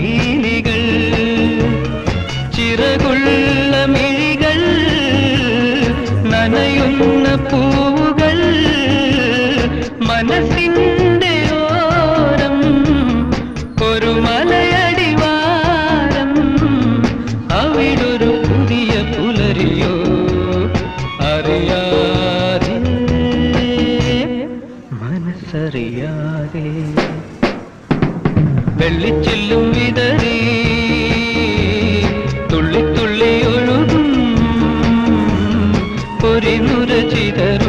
പീലികൾ ചിറകുള്ള മിഴികൾ നനയുന്ന പൂവുകൾ മനസ്സിന്റെ ഓരം ഒരു മലയടിവാരം അവിടൊരു പുതിയ പുലരിയോ അറിയാതെ മനസ്സറിയാതെ വെള്ളിച്ചില്ലും വിതറി തുള്ളി തുള്ളി ഒഴുകും പൊരിനുര ചിതറും